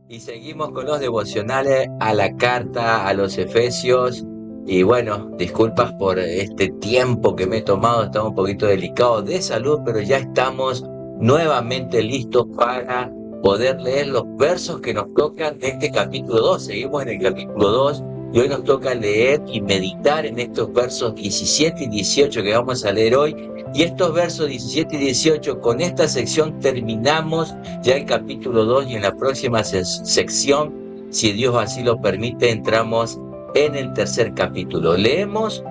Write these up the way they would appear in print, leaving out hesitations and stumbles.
Y seguimos con los devocionales a la carta a los Efesios. Y bueno, disculpas por este tiempo que me he tomado, estamos un poquito delicados de salud, pero ya estamos nuevamente listos para poder leer los versos que nos tocan de este capítulo 2. Seguimos en el capítulo 2 y hoy nos toca leer y meditar en estos versos 17 y 18 que vamos a leer hoy. Y estos versos 17 y 18, con esta sección terminamos ya el capítulo 2 y en la próxima sección, si Dios así lo permite, entramos en el tercer capítulo. Leemos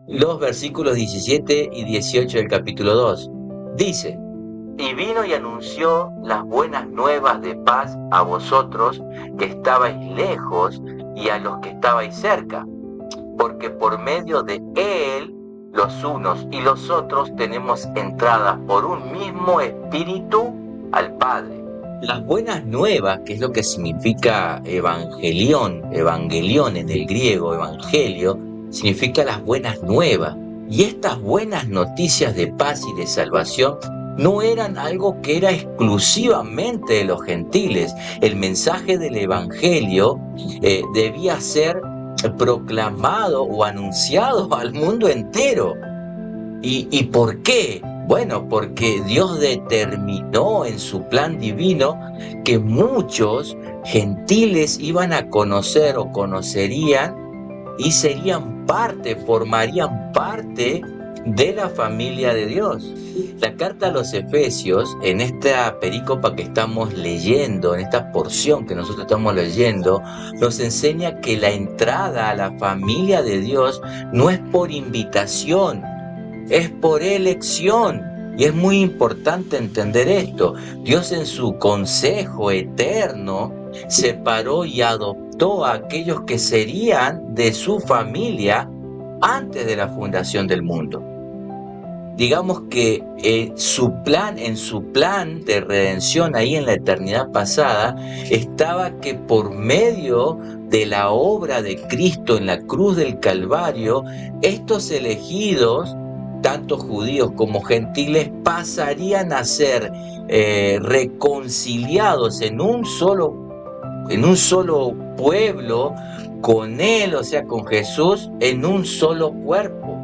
los versículos 17 y 18 del capítulo 2. Dice: y vino y anunció las buenas nuevas de paz a vosotros que estabais lejos y a los que estabais cerca, porque por medio de él los unos y los otros tenemos entrada por un mismo espíritu al Padre. Las buenas nuevas, que es lo que significa evangelión en el griego, evangelio, significa las buenas nuevas. Y estas buenas noticias de paz y de salvación no eran algo que era exclusivamente de los gentiles. El mensaje del evangelio debía ser proclamado o anunciado al mundo entero. ¿Y por qué? Bueno, porque Dios determinó en su plan divino que muchos gentiles iban a conocer o conocerían y serían parte, formarían parte de la familia de Dios. La carta a los Efesios, en esta perícopa que estamos leyendo, en esta porción que nosotros estamos leyendo, nos enseña que la entrada a la familia de Dios no es por invitación, es por elección. Y es muy importante entender esto. Dios en su consejo eterno separó y adoptó a aquellos que serían de su familia antes de la fundación del mundo. Digamos que en su plan de redención ahí en la eternidad pasada, estaba que por medio de la obra de Cristo en la cruz del Calvario, estos elegidos, tanto judíos como gentiles, pasarían a ser reconciliados en un solo pueblo con Él, o sea, con Jesús, en un solo cuerpo.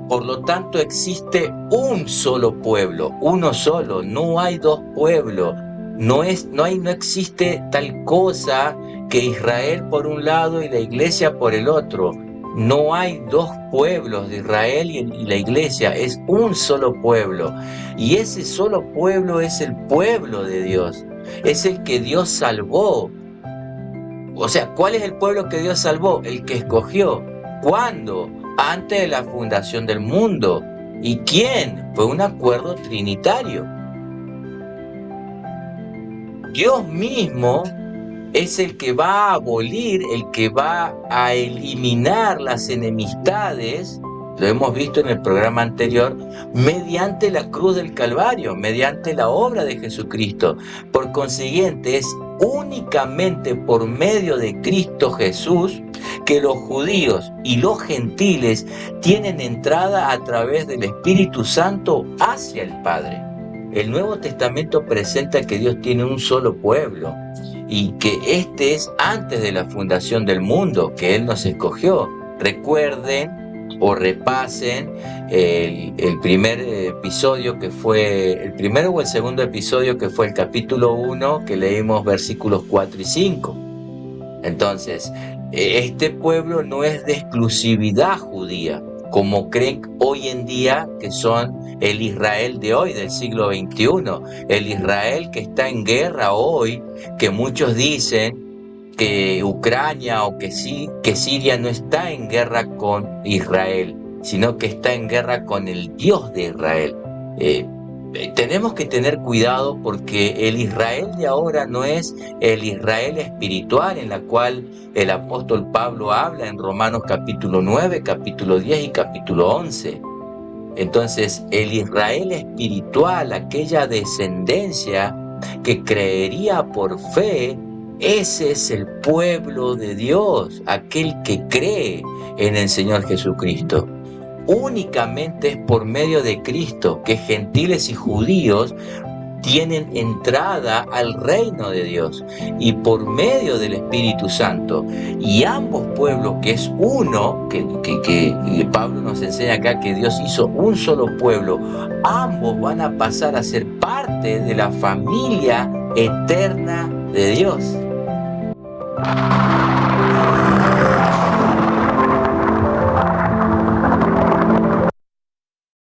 Por lo tanto, existe un solo pueblo, uno solo, no hay dos pueblos. No existe tal cosa que Israel por un lado y la iglesia por el otro. No hay dos pueblos de Israel y la iglesia, es un solo pueblo. Y ese solo pueblo es el pueblo de Dios, es el que Dios salvó. O sea, ¿cuál es el pueblo que Dios salvó? El que escogió. ¿Cuándo? Antes de la fundación del mundo. ¿Y quién? Fue un acuerdo trinitario. Dios mismo es el que va a abolir, el que va a eliminar las enemistades, lo hemos visto en el programa anterior, mediante la cruz del Calvario, mediante la obra de Jesucristo. Por consiguiente, es únicamente por medio de Cristo Jesús que los judíos y los gentiles tienen entrada a través del Espíritu Santo hacia el Padre. El Nuevo Testamento presenta que Dios tiene un solo pueblo y que este es antes de la fundación del mundo, que Él nos escogió. Recuerden o repasen el primer episodio que fue, el primero o el segundo episodio que fue el capítulo 1, que leímos versículos 4 y 5. Entonces, este pueblo no es de exclusividad judía, como creen hoy en día que son el Israel de hoy, del siglo XXI, el Israel que está en guerra hoy, que muchos dicen que Ucrania o que Siria no está en guerra con Israel, sino que está en guerra con el Dios de Israel. Tenemos que tener cuidado porque el Israel de ahora no es el Israel espiritual en la cual el apóstol Pablo habla en Romanos capítulo 9, capítulo 10 y capítulo 11. Entonces, el Israel espiritual, aquella descendencia que creería por fe, ese es el pueblo de Dios, aquel que cree en el Señor Jesucristo. Únicamente es por medio de Cristo que gentiles y judíos tienen entrada al reino de Dios y por medio del Espíritu Santo. Y ambos pueblos, que es uno, que Pablo nos enseña acá que Dios hizo un solo pueblo, ambos van a pasar a ser parte de la familia eterna de Dios.